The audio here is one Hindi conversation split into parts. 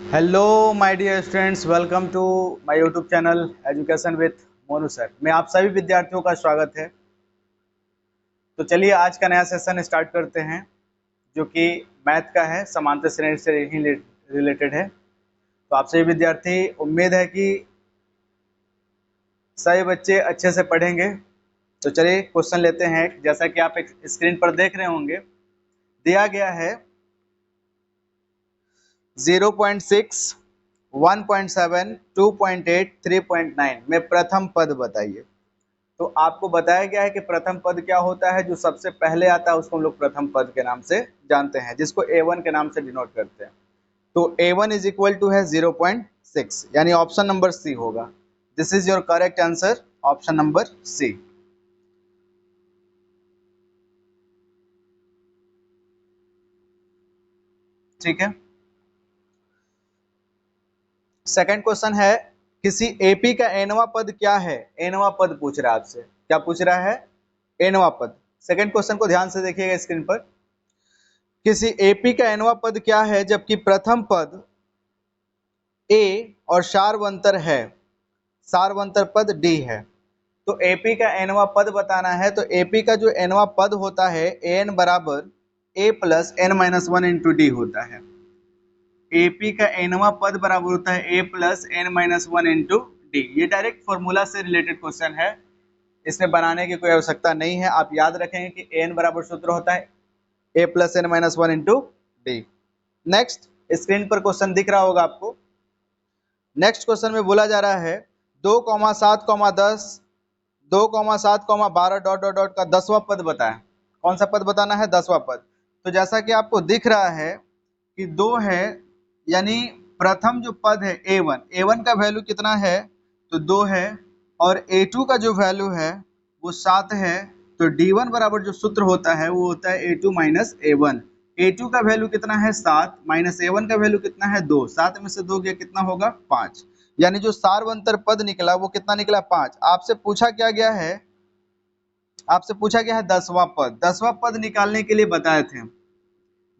Hello my dear students, welcome to my YouTube channel education with Monu sir में आप सभी विद्यार्थियों का स्वागत है। तो चलिए आज का नया सेशन स्टार्ट करते हैं जो कि मैथ का है, समांतर श्रेणी से ही रिलेटेड है। तो आप सभी विद्यार्थी, उम्मीद है कि सभी बच्चे अच्छे से पढ़ेंगे। तो चलिए क्वेश्चन लेते हैं। जैसा कि आप एक स्क्रीन पर देख रहे होंगे, दिया गया है 0.6, 1.7, 2.8, 3.9 में प्रथम पद बताइए। तो आपको बताया गया है कि प्रथम पद क्या होता है। जो सबसे पहले आता है उसको हम लोग प्रथम पद के नाम से जानते हैं, जिसको A1 के नाम से डिनोट करते हैं। तो A1 इज इक्वल टू है 0.6, यानी ऑप्शन नंबर सी होगा। This is your correct answer, option number C. ठीक है। सेकंड क्वेश्चन है, किसी एपी का एनवा पद क्या है। एनवा पद पूछ रहा है आपसे। क्या पूछ रहा है? एनवा पद। सेकंड क्वेश्चन को ध्यान से देखिएगा स्क्रीन पर। किसी एपी का एनवा पद क्या है जबकि प्रथम पद ए और सार्वंतर है। सार्वंतर पद डी है। तो एपी का एनवा पद बताना है। तो एपी का जो एनवा पद होता है, एन बराबर A plus N minus one into D होता है। एपी का एनवा पद बराबर होता है A plus N minus one into D. ये डायरेक्ट फॉर्मूला से रिलेटेड क्वेश्चन है, इसमें बनाने की कोई आवश्यकता नहीं है। आप याद रखेंगे कि एन बराबर सूत्र होता है A plus N minus one into D. Next, screen पर क्वेश्चन दिख रहा होगा आपको। नेक्स्ट क्वेश्चन में बोला जा रहा है 2,7,10, 2,7,12 डॉट डॉट डॉट का 10वां पद बताएं। कौन सा पद बताना है? 10वां पद। तो जैसा कि आपको दिख रहा है कि 2 है, यानी प्रथम जो पद है A1, A1 का वैल्यू कितना है? तो 2 है। और A2 का जो वैल्यू है वो 7 है। तो D1 बराबर जो सूत्र होता है वो होता है A2 माइनस A1। A2 का वैल्यू कितना है? 7, माइनस A1 का वैल्यू कितना है? 2। 7 में से 2 गया कितना होगा? 5। यानी जो सार्वंतर पद निकला वो कितना निकला? 5। आपसे पूछा क्या गया है? आपसे पूछा गया है 10वां पद। 10वां पद निकालने के लिए बताए थे।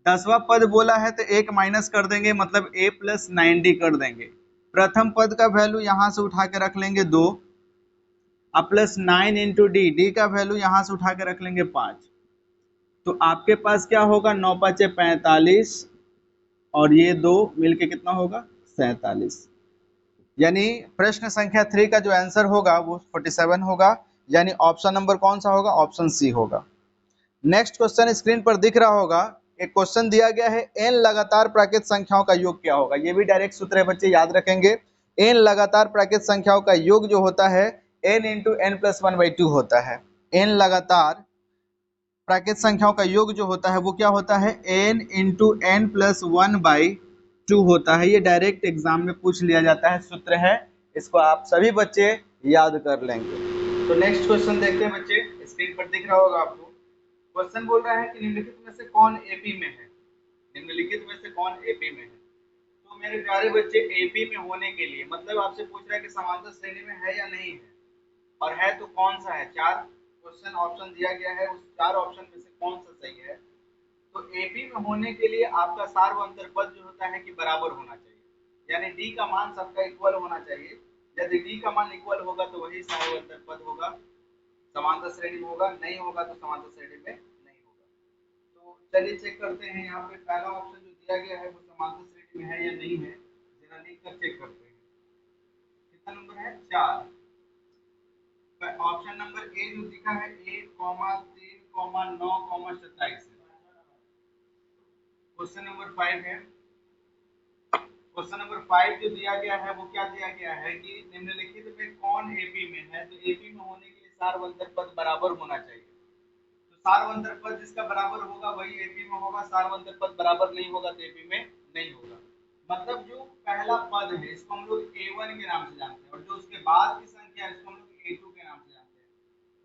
10वां पद बोला है तो एक माइनस कर देंगे, मतलब a प्लस 9d कर देंगे। प्रथम पद का वैल्यू यहां से उठा के रख लेंगे 2, अब प्लस 9 इंटू डी, डी का वैल्यू यहां से उठा के रख लेंगे 5। तो आपके पास क्या होगा? 9 5 45 और ये 2 मिलके कितना होगा? 47। यानी प्रश्न संख्या 3 का जो आंसर होगा वो 47 होगा। यानी ऑप्शन नंबर कौन सा होगा? ऑप्शन सी होगा। नेक्स्ट क्वेश्चन स्क्रीन पर दिख रहा होगा। एक क्वेश्चन दिया गया है, एन लगातार प्राकृत संख्याओं का योग क्या होगा। ये भी डायरेक्ट सूत्र है बच्चे, याद रखेंगे। एन लगातार प्राकृत संख्याओं का योग जो होता है n into n plus one by two होता है। एन लगातार प्राकृत संख्याओं का योग जो होता है वो क्या होता है? N into n plus one by two होता है। ये डायरेक्ट एग्जाम में पूछ लिया जाता है, सूत्र है। इसको आप सभी बच्चे याद कर लेंगे। तो नेक्स्ट क्वेश्चन देखते हैं बच्चे, स्क्रीन पर दिख रहा होगा आपको। क्वेश्चन बोल रहा है कि निम्नलिखित में से कौन एपी में है। निम्नलिखित में से कौन एपी में है? तो मेरे प्यारे बच्चे, एपी में होने के लिए मतलब आपसे पूछ रहा है कि समांतर श्रेणी में है या नहीं है, और है तो कौन सा है। 4 क्वेश्चन ऑप्शन दिया गया है, उस 4 ऑप्शन में से कौन सा सही है। तो एपी में होने के लिए आपका सार्वंतर पद जो होता है कि बराबर होना चाहिए, यानी डी का मान सबका इक्वल होना चाहिए। यदि डी का मान इक्वल होगा तो वही सार्वंतर पद होगा, समांतर श्रेणी में होगा। नहीं होगा तो समांतर श्रेणी में नहीं होगा। तो चलिए चेक करते हैं। यहाँ पे पहला ऑप्शन जो दिया गया है वो समांतर श्रेणी में है या नहीं है, जरा लिख कर चेक करते हैं। कितना नंबर है? 4। ऑप्शन नंबर ए जो दिखा है 1,3,9,27। क्वेश्चन नंबर 5 है। क्वेश्चन नंबर 5 जो दिया गया है वो क्या दिया गया है कि निम्नलिखित में कौन एपी में है। तो एपी में होने के लिए सार्वंतर पद बराबर होना चाहिए। तो सार्वंतर पद जिसका बराबर होगा वही एपी में होगा। सार्वंतर पद बराबर नहीं होगा तो एपी में नहीं होगा। मतलब जो पहला पद है इसको हम लोग A1 के नाम से जानते हैं, और जो उसके बाद की संख्या है इसको हम लोग A2 के नाम से जानते हैं।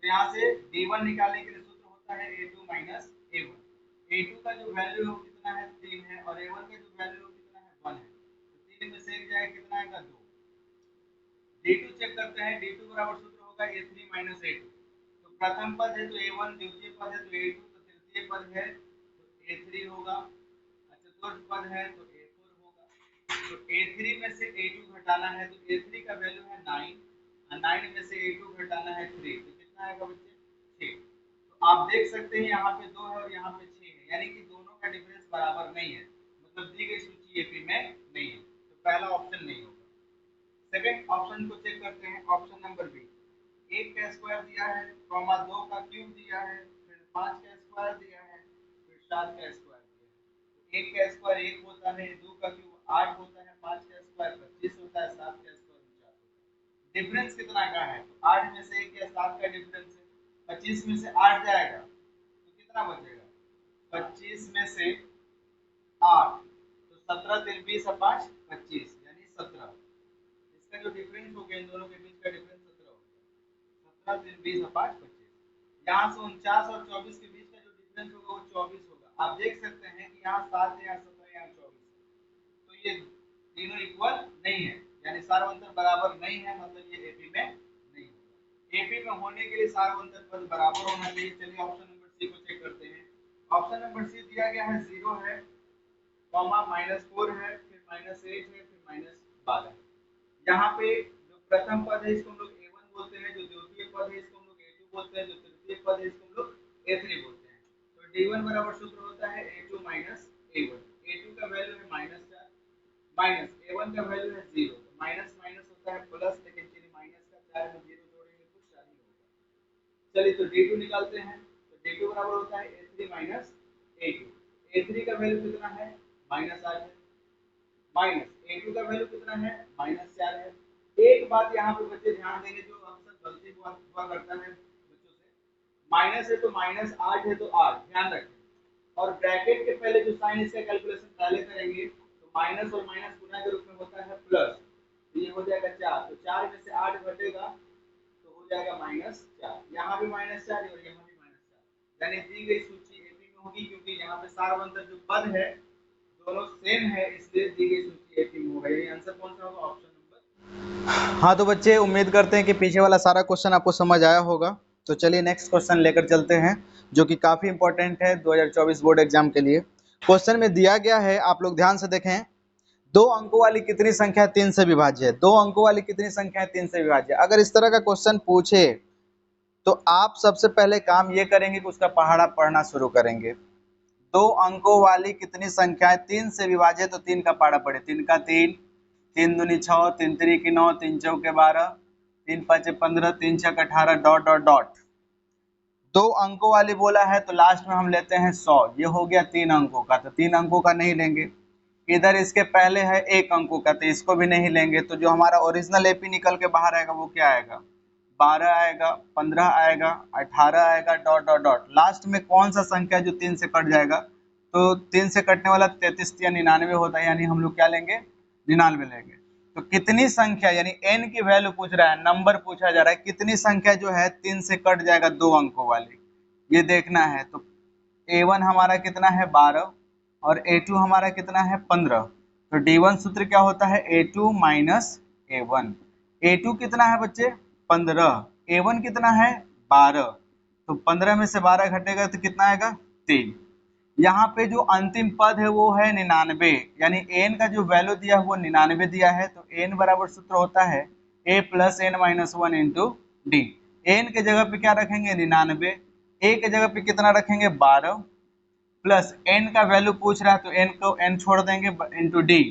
तो यहाँ से D1 निकालने के लिए सूत्र होता है A2 माइनस A1। A2 का जो वैल्यू है वो कितना है? 3 है। और A1 का जो वैल्यू है वो कितना है? 1 है। तो 3 में से एक जाए कितना आएगा? 2। D2 चेक करते हैं। D2 बराबर सूत्र होगा A3 माइनस A2। तो प्रथम पद है तो A1, द्वितीय पद है तो A2, तो तृतीय पद है तो A3 होगा, चतुर्थ पद है तो A4 होगा। तो A3 में से A2 घटाना है तो A3 का वैल्यू है 9 और 9 में से A2 घटाना है 3, तो कितना आएगा बच्चे 6। तो आप देख सकते हैं यहाँ पे 2 है और यहाँ पे 6 है, यानी कि दोनों का डिफरेंस बराबर नहीं है, मतलब दी गई सूची एपी में नहीं है, तो पहला ऑप्शन नहीं होगा। सेकंड ऑप्शन को चेक करते हैं, ऑप्शन नंबर बी। 1 का स्क्वायर दिया है, 2 का क्यूब दिया है, फिर 5 का स्क्वायर दिया है, फिर 7 का स्क्वायर दिया है। 1 का स्क्वायर 1 होता है, 2 का क्यूब 8 होता है, 5 का स्क्वायर 25 होता है, 7 का स्क्वायर 49 होता है। डिफरेंस कितना का है? तो 8 में से 1 या 7 का डिफरेंस है, 25 में से 8 जाएगा तो कितना बचेगा? 25 में से 8 तो 17 3 20 और 5 25 यानी 17। इसका जो डिफरेंस हो गया इन दोनों के बीच का डिफरेंस 17 हो गया। 17 3 20 और 5 25। यहाँ से 49 और 24 के बीच का जो डिफरेंस होगा वो 24 होगा। आप देख सकते हैं कि यहाँ 7 है, यहाँ 17, यहाँ 24, तो ये तीनों इक्वल नहीं है, यानी सार्वंतर बराबर नहीं है, मतलब ये एपी में नहीं होगा। एपी में होने के लिए सार्वंतर पद बराबर होना चाहिए। चलिए ऑप्शन नंबर सी को चेक करते हैं। ऑप्शन नंबर सी दिया गया है 0 है, कॉमा -4 है, फिर -8 है, फिर -12 है। यहाँ पे जो प्रथम पद है इसको हम लोग A1 बोलते हैं, जो द्वितीय पद है इसको हम लोग A2 बोलते हैं, जो तृतीय पद है इसको हम लोग A3 बोलते हैं। तो D1 बराबर सूत्र होता है A2 A1। A2 का वैल्यू है -4, माइनस A1 का वैल्यू है 0, तो माइनस माइनस होता है प्लस, लेकिन चलिए माइनस का 4 में 0 जोड़ेंगे तो 4 ही होगा। चलिए तो D2 निकालते हैं, तो D2 बराबर होता है A3 A2। A3 का वैल्यू कितना है? -8 है, माइनस A2 का वैल्यू कितना है? -4 है। एक बात यहाँ पे बच्चे ध्यान देंगे जो अक्सर गलती हुआ करता है बच्चों से, माइनस है तो -8 है तो 8, ध्यान रखें। और ब्रैकेट के पहले जो साइन इसका कैलकुलेशन पहले करेंगे तो माइनस और माइनस गुना के रूप में होता है प्लस, तो ये हो जाएगा 4, तो 4 में से 8 घटेगा तो हो जाएगा -4। यहाँ भी -4 और यहाँ भी -4, यानी दी गई सूची एपी में होगी, क्योंकि यहाँ पे सार्वंतर जो पद है दोनों सेम है, इसलिए दी गई सूची एपी में होगा। यानी आंसर कौन सा होगा? Option number. हाँ तो बच्चे उम्मीद करते हैं कि पीछे वाला सारा क्वेश्चन आपको समझ आया होगा। तो चलिए नेक्स्ट क्वेश्चन लेकर चलते हैं, जो कि काफी इंपॉर्टेंट है 2024 बोर्ड एग्जाम के लिए। क्वेश्चन में दिया गया है, आप लोग ध्यान से देखें, 2 अंकों वाली कितनी संख्या 3 से विभाज्य है? 2 अंकों वाली कितनी संख्या 3 से विभाज्य है? अगर इस तरह का क्वेश्चन पूछे तो आप सबसे पहले काम ये करेंगे कि उसका पहाड़ा पढ़ना शुरू करेंगे। 2 अंकों वाली कितनी संख्याएं 3 से विभाज्य, तो 3 का पहाड़ा पढ़े। 3 का 3, 3 दूनी 6, 3 तिरी 9, 3 चौके 12, 3 5 15, 3 6 18 डॉट डॉट डॉट। 2 अंकों वाली बोला है तो लास्ट में हम लेते हैं 100, ये हो गया 3 अंकों का, तो 3 अंकों का नहीं लेंगे। इधर इसके पहले है 1 अंकों का, तो इसको भी नहीं लेंगे। तो जो हमारा ओरिजिनल एपी निकल के बाहर आएगा वो क्या आएगा? 12 आएगा, 15 आएगा, 18 आएगा, डॉट डॉट डॉट। लास्ट में कौन सा संख्या जो 3 से कट जाएगा? तो 3 से कटने वाला 33 या 99 होता है, यानी हम लोग क्या लेंगे? 99 लेंगे। तो कितनी संख्या, यानी n की वैल्यू पूछ रहा है, नंबर पूछा जा रहा है, कितनी संख्या जो है 3 से कट जाएगा 2 अंकों वाली, ये देखना है। तो A1 हमारा कितना है? 12, और A2 हमारा कितना है? 15। तो D1 सूत्र क्या होता है? A2 - A1। A2 कितना है बच्चे? 15। A1 कितना है? 12। तो 15 में से 12 घटेगा तो कितना आएगा? 3। यहाँ पे जो अंतिम पद है वो है 99, यानी n का जो वैल्यू दिया है वो 99 दिया है। तो n बराबर सूत्र होता है a + n - 1 into D. n के जगह पे क्या रखेंगे? 99। a के जगह पे कितना रखेंगे? 12, प्लस n का वैल्यू पूछ रहा है तो n को n छोड़ देंगे इंटू डी।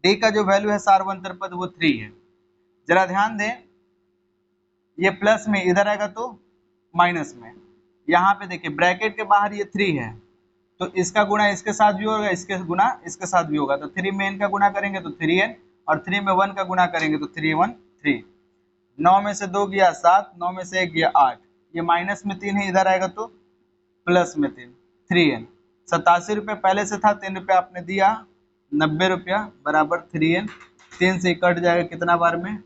डी का जो वैल्यू है सार्वंतर पद वो 3 है। जरा ध्यान दें, ये प्लस में इधर आएगा तो माइनस में। यहाँ पे देखिए ब्रैकेट के बाहर ये 3 है, तो इसका गुणा इसके साथ भी होगा, इसके गुणा इसके साथ भी होगा। तो 3 में n का गुणा करेंगे तो 3n, और 3 में 1 का गुणा करेंगे तो 3 1 3। 9 में से 2 गया 7, 9 में से 1 गया 8, ये माइनस में 3 है, इधर आएगा तो प्लस में 3, 3n। 87 रुपये पहले से था, 3 रुपये आपने दिया, 90 रुपया बराबर 3n। 3 से कट जाएगा कितना बार में?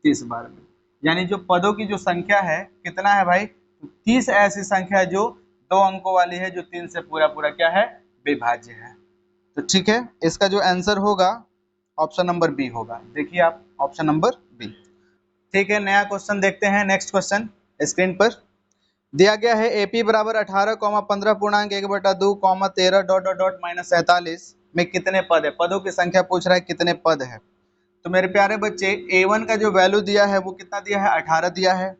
30 बार में। यानी जो पदों की जो संख्या है कितना है भाई? 30 ऐसी संख्या है जो 2 अंकों वाली है, जो 3 से पूरा पूरा क्या है? विभाज्य है। तो ठीक है, इसका जो आंसर होगा ऑप्शन नंबर बी होगा। देखिए आप ऑप्शन नंबर बी। ठीक है, नया क्वेश्चन देखते हैं। नेक्स्ट क्वेश्चन स्क्रीन पर दिया गया है, AP बराबर 18, 15 पूर्णांक 1/2, 13 डॉट डॉट डॉट -47 में कितने पद है, पदों की संख्या पूछ रहा है कितने पद है। तो मेरे प्यारे बच्चे A1 का जो वैल्यू दिया है वो कितना दिया है, 18 दिया है।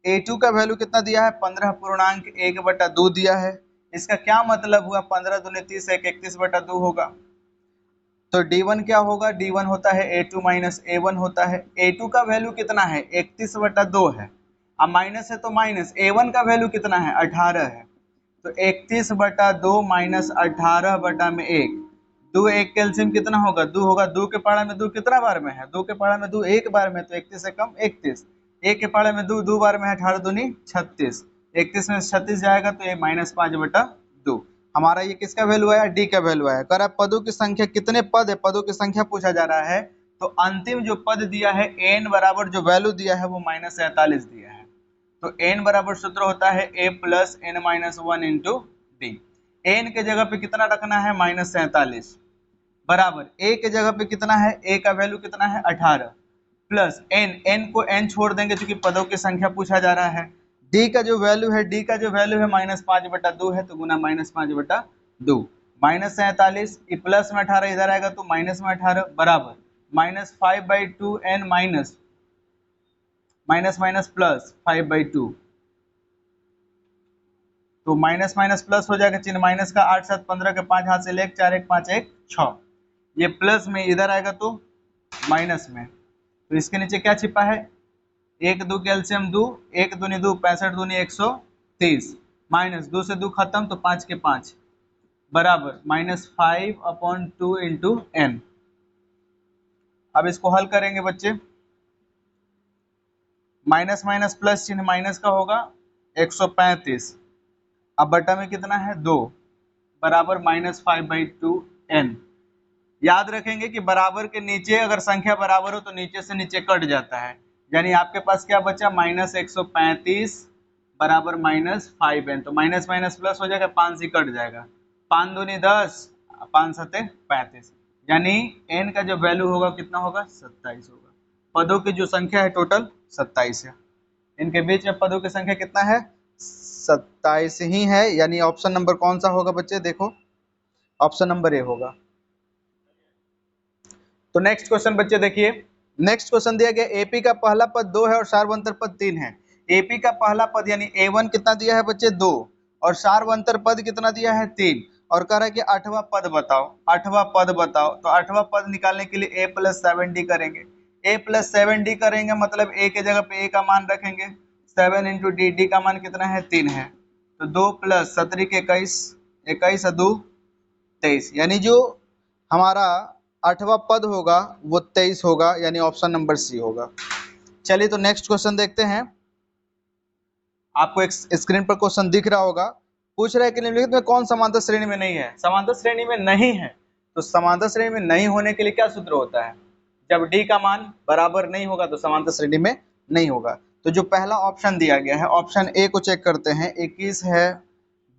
A2 का वैल्यू कितना दिया है, 15.1/2 दिया है। इसका क्या मतलब हुआ, 15 दूनी 30 है, 31/2 होगा। तो D1 क्या होगा, D1 होता है A2 माइनस A1 होता है। A2 का वैल्यू कितना है, 31/2 है। अब माइनस है तो माइनस, A1 का वैल्यू कितना है, 18 है। तो 31/2 माइनस 18/1, 2 एक कैल्सियम कितना होगा, 2 होगा। 2 के पहाड़ा में 2 कितना बार में है, 2 के पहाड़ा में 2 एक बार में, तो 31 से कम 31। 1 के पहाड़े में 2 2 बार में है, 18 दूनी 36, 31 में 36 जाएगा तो ये -5/2। हमारा ये किसका वैल्यू आया, डी का वैल्यू आया। कर पदों की संख्या कितने पद है, पदों की संख्या पूछा जा रहा है। तो अंतिम जो पद दिया है n बराबर जो वैल्यू दिया है वो -47 दिया है। तो n बराबर सूत्र होता है a plus n minus 1 into D. n के जगह पे कितना रखना है, -47 बराबर a के जगह पे कितना है, a का वैल्यू कितना है 18 प्लस n को n छोड़ देंगे क्योंकि पदों की संख्या पूछा जा रहा है। d का जो वैल्यू है, -5/2 है तो गुना -5/2, -47 प्लस में 18 इधर आएगा तो माइनस में 18 बराबर -5/2 n माइनस माइनस प्लस 5/2, तो माइनस माइनस प्लस हो जाएगा, चिन्ह माइनस का। 8 7 15 के 5 हाथ से ले 4 1 5 1 6, ये प्लस में इधर आएगा तो माइनस में। तो इसके नीचे क्या छिपा है, 1 2 कैल्शियम 2, 1 दूनी 2, 65 दूनी 130, माइनस 2 से 2 खत्म तो 5 के 5 बराबर -5/2 इंटू n। अब इसको हल करेंगे बच्चे, माइनस माइनस प्लस चिन्ह माइनस का होगा 135, अब बटा में कितना है 2 बराबर -5/2 n। याद रखेंगे कि बराबर के नीचे अगर संख्या बराबर हो तो नीचे से नीचे कट जाता है, यानी आपके पास क्या बचा, -135 बराबर -5n। तो माइनस माइनस प्लस हो जाएगा, 5 से कट जाएगा, 5 दूनी 10, 5 सते 35, यानी n का जो वैल्यू होगा कितना होगा, 27 होगा। पदों की जो संख्या है टोटल 27 है, इनके बीच में पदों की संख्या कितना है, 27 ही है। यानी ऑप्शन नंबर कौन सा होगा बच्चे, देखो ऑप्शन नंबर ए होगा। तो नेक्स्ट क्वेश्चन बच्चे देखिए, नेक्स्ट क्वेश्चन दिया गया एपी का पहला पद 2 है और सार्वंतर पद 3 है। एपी का पहला पद यानी A1 कितना दिया है बच्चे, 2, और सार्वंतर पद कितना दिया है, 3, और कह रहा है कि 8वां पद बताओ, 8वां पद बताओ। तो 8वां पद निकालने के लिए a + 7d करेंगे, a + 7d करेंगे मतलब a के जगह पे a का मान रखेंगे, 7 × d, d का मान कितना है, 3 है। तो 2 + 17 के 21, 21 और 2 23, यानी जो हमारा 8वां पद होगा वो 23 होगा, यानी ऑप्शन नंबर सी होगा। चलिए तो नेक्स्ट क्वेश्चन देखते हैं। आपको एक स्क्रीन पर क्वेश्चन दिख रहा होगा, पूछ रहा है कि निम्नलिखित में कौन समांतर श्रेणी में नहीं है। समांतर श्रेणी में नहीं है, तो समांतर श्रेणी में नहीं होने के लिए क्या सूत्र होता है, जब डी का मान बराबर नहीं होगा तो समांतर श्रेणी में नहीं होगा। तो जो पहला ऑप्शन दिया गया है, ऑप्शन ए को चेक करते हैं, 21 है,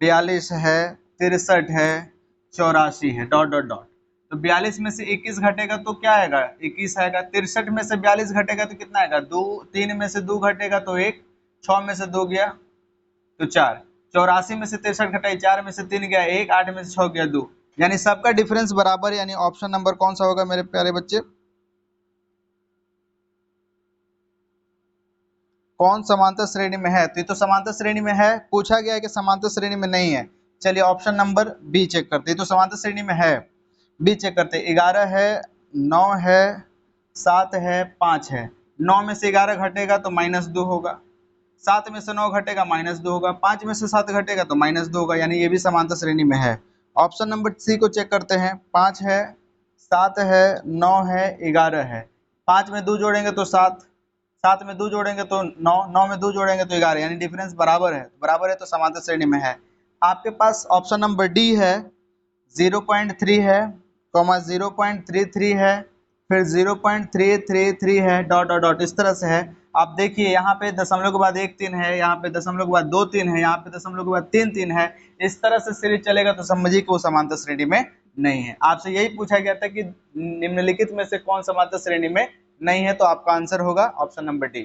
42 है, 63 है, 84 है, डॉट डॉट डॉट। तो 42 में से 21 घटेगा तो क्या आएगा, 21 आएगा। 63 में से 42 घटेगा तो कितना आएगा, 2, 3 में से 2 घटेगा तो 1, 6 में से 2 गया तो 4, 84 में से 63 घटाई, 4 में से 3 गया 1, 8 में से 6 गया 2, यानी सबका डिफरेंस बराबर, यानी ऑप्शन नंबर कौन सा होगा मेरे प्यारे बच्चे, कौन समांतर श्रेणी में है। तो ये तो समांतर श्रेणी में है, पूछा गया है कि समांतर श्रेणी में नहीं है। चलिए ऑप्शन नंबर बी चेक करते हैं, तो समांतर श्रेणी में है, बी चेक करते हैं। 11 है, 9 है, 7 है, 5 है। 9 में से 11 घटेगा तो -2 होगा, 7 में से 9 घटेगा -2 होगा, 5 में से 7 घटेगा तो -2 होगा, यानी ये भी समांतर श्रेणी में है। ऑप्शन नंबर सी को चेक करते हैं, 5 है, 7 है, 9 है, 11 है। 5 में 2 जोड़ेंगे तो 7, 7 में 2 जोड़ेंगे तो 9, 9 में 2 जोड़ेंगे तो 11, यानी डिफरेंस बराबर है, बराबर है तो समांतर श्रेणी में है। आपके पास ऑप्शन नंबर डी है, 0.3 है, 0.33 है, फिर 0.333 है, डॉट डॉट डॉट, इस तरह से है। आप देखिए यहाँ पे दशमलव के बाद 1 3 है, यहाँ पे दशमलव के बाद 2 3 है, यहाँ पे दशमलव के बाद 3 3 है। इस तरह से सीरीज चलेगा तो समझिए कि वो समांतर श्रेणी में नहीं है। आपसे यही पूछा गया था कि निम्नलिखित में से कौन समांतर श्रेणी में नहीं है, तो आपका आंसर होगा ऑप्शन नंबर डी।